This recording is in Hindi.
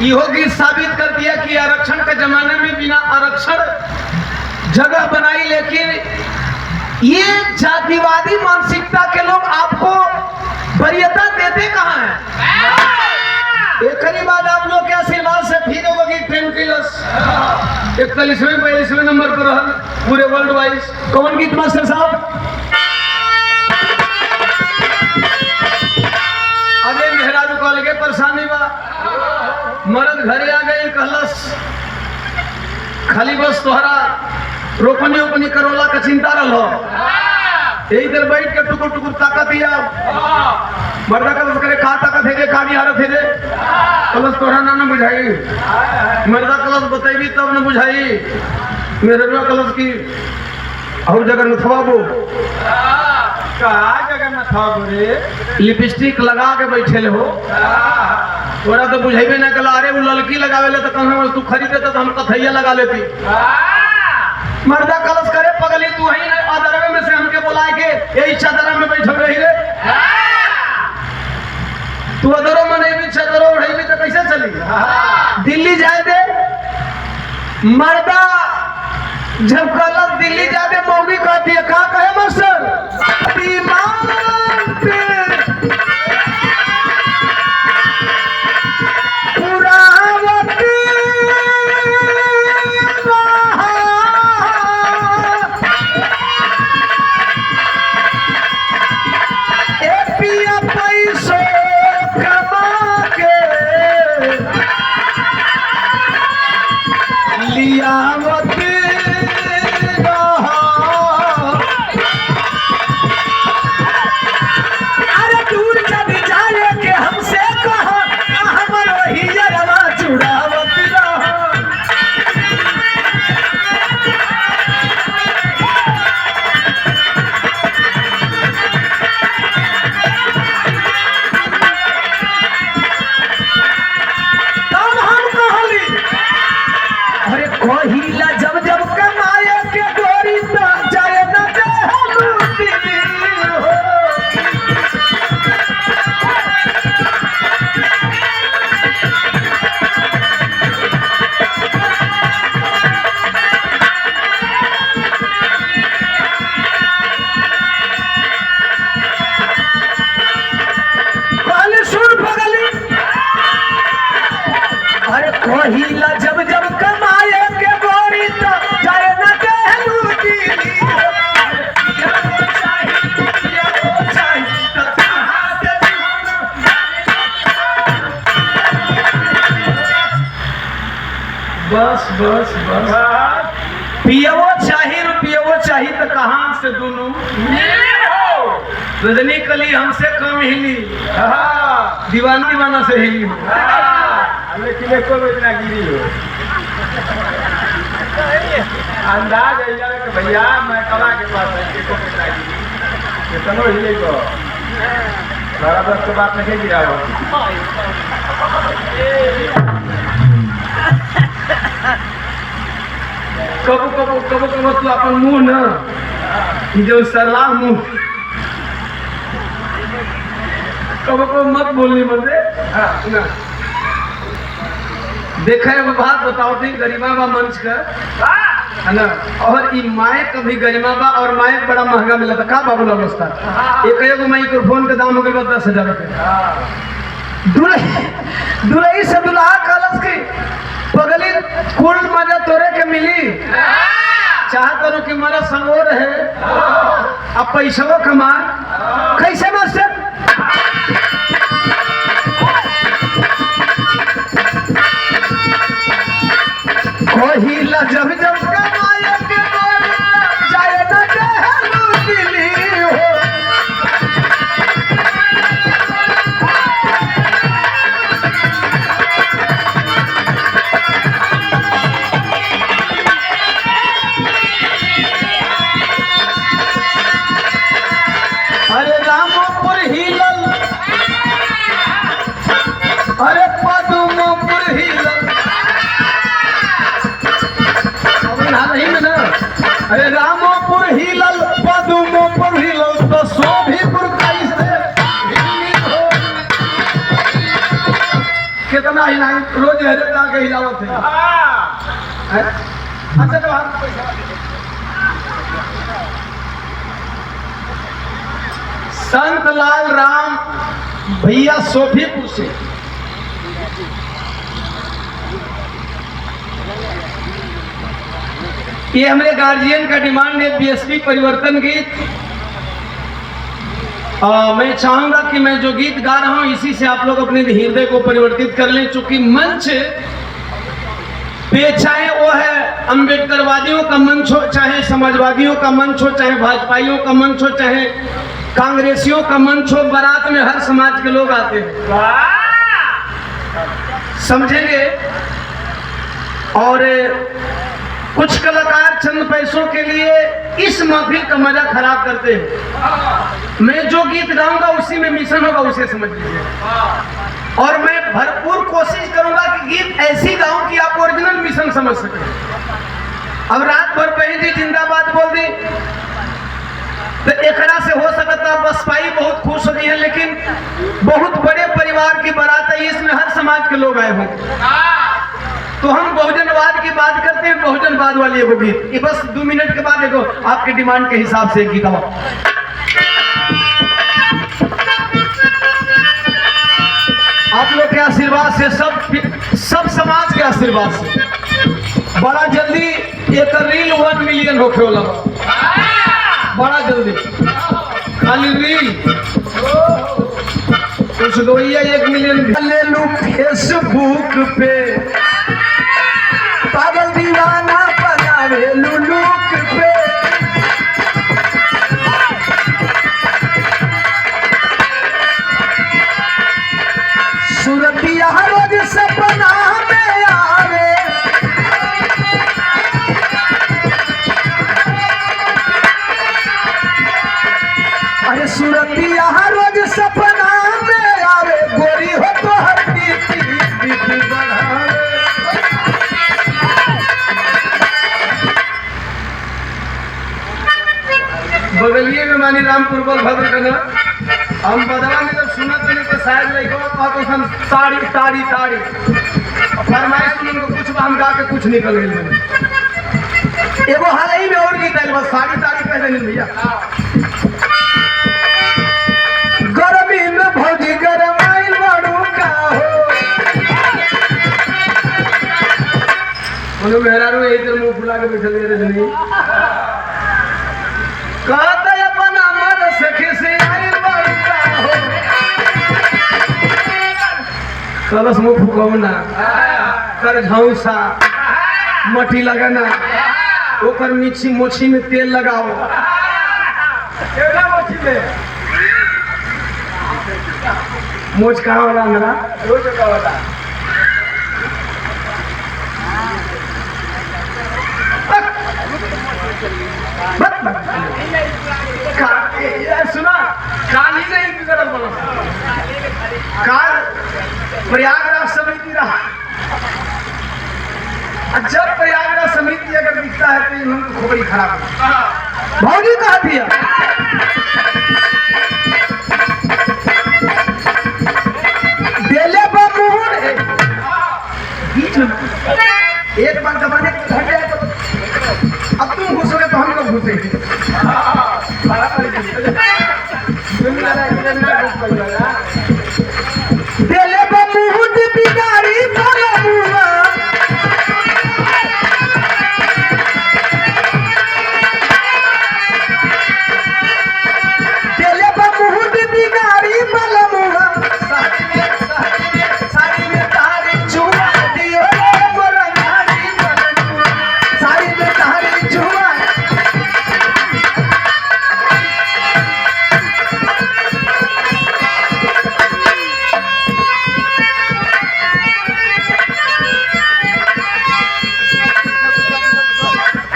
योगी साबित कर दिया कि आरक्षण के जमाने में बिना आरक्षण जगह बनाई, लेकिन ये जातिवादी मानसिकता के लोग आपको वरीयता देते कहाँ हैं? एक बाद आप लोग के आशीर्वाद से फिर होगी ट्रेन की 41वें 42वें नंबर पर रहा पूरे वर्ल्ड वाइज। कौन गीत मास्टर साहब? अरे मेहरारू कॉल के परेशानी बा, मर्द घरे आ गए, कहलस खाली बस तोहरा रोपनी ओपनी करोला का चिंता रहो, यही देर बैठ के टुकुर टुकुर ताकत दिया। मर्दा कलस करे का ताकत है का नहीं हारत है, कलस तोहरा ना बुझाई, मर्दा कलस बताइबी तब न बुझाई। मेरे कलस की और जगह न थवाबो रे लिपस्टिक लगा के बैठे हो, तोरा तो बुझेबे ना कला। अरे वो लड़की लगावे ले तो कहूं तू खरीदे तो हम कथैया लगा लेती। मर्दा कलश करे पगली तू ही अदरवे में से हमके बुलाए के यही चादरा में बैठल रही रे। तू अदरो में नहीं भी चादरो रही भी तो कैसे चली? दिल्ली जाए दे मर्दा, जब कलश दिल्ली जाए दे मौगी कहती है का कहे मास्टर बस बस बस पियवो चाहिए रुपयवो चाहिए तो कहाँ से दोनों रजनी कली हमसे कम हिली, दीवाना दीवाना से हिली लेकिन इतना गिरी हो अंदाज है कि भैया मैं कला के पास कितनो हिले को बड़ा बस के बात नहीं गिरा हो। कबो कबो कबो कबो तू अपन मुंह न जो सलाह मुंह कबो कबो मत बोलनी बंदे। देखा है बात बताओ थी गरीबा बा मंच का है ना, और ई माइक कभी गरीबा बा और माइक बड़ा महंगा मिला था का बाबू अवस्था। एक एगो माइक्रोफोन के दाम हो गया 10,000 रुपये। दुल्ही से दुल्हा कलश की पगली कुल मजा तोरे के मिली, चाहत रो कि मारा संगो रहे अब पैसा कमा कैसे मास्टर कोई ला जब जब कमाए के जाए ना जहलू दिली हो। अरे रामपुर हिलल, अरे पदमपुर हिलल, कितना हिलाई रोज हरे जाके हिलावत है। अच्छा तो हम संत लाल राम भैया सोफीपुर से ये हमारे गार्जियन का डिमांड है बीएसपी परिवर्तन गीत। मैं चाहूंगा कि मैं जो गीत गा रहा हूं इसी से आप लोग अपने हृदय को परिवर्तित कर लें, चूंकि मंच पे चाहे वो है अंबेडकरवादियों का मंच हो, चाहे समाजवादियों का मंच हो, चाहे भाजपाइयों का मंच हो, चाहे कांग्रेसियों का मंच हो, बारात में हर समाज के लोग आते हैं, समझेंगे। और कुछ कलाकार चंद पैसों के लिए इस महफिल का मजा खराब करते हैं। मैं जो गीत गाऊंगा उसी में मिशन होगा, उसे समझ लीजिए। और मैं भरपूर कोशिश करूंगा कि गीत ऐसी गाऊं कि आप ओरिजिनल मिशन समझ सकें। अब रात भर बहन जी जिंदाबाद बोल दी तो एकरा से हो सकता बसपाई बहुत खुश हो गई है, लेकिन बहुत बड़े परिवार की बारात है, इसमें हर समाज के लोग आए होंगे। तो हम बहुजनवाद की बात करते हैं, बहुजनवाद वाली एगो गीत, ये बस 2 मिनट के बाद एगो आपके डिमांड के हिसाब से एक गीत आओ। आप लोग के आशीर्वाद से, सब समाज के आशीर्वाद से बड़ा जल्दी एक रील 1 मिलियन होके वाला, बड़ा जल्दी खाली रील कुछ दोइया 1 मिलियन ले लू फेसबुक पे, पागल दीवाना बनावे लुलुक पे। सूरतिया रोज सपना में आवे, अरे सूरतिया रोज सपना में आवे, गोरी हो तो हर बीती बढ़ावे। बगलिए में मानी रामपुर बलभद्र का ना, हम बदला में जब सुनत नहीं तो शायद लड़का साड़ी ताड़ी ताड़ी फरमाइश सुन कुछ हम गा के कुछ निकल गए। एगो हाल ही में और गीत है, बस साड़ी ताड़ी कह देंगे भैया। गर्मी में भौजी गरमाइल बड़ू का हो, मेहरारू यही तो मुंह फुला के बैठल रजनी कहता अपना मर सखे से आइल बड़ू का हो। कलश मुंह फुकौना कर झौसा मटी लगाना, ओकर मिर्ची मोछी में तेल लगाओ, मोछी में मोच कहाँ वाला मेरा रोज का वाला सुना काली नहीं बिगड़ल बना काल प्रयागराज समिति रहा। जब प्रयागराज समिति अगर दिखता है तो इन्होंने खोपड़ी खराब है। भौजी कहा दिया डेले बाबूर बीच में एक बार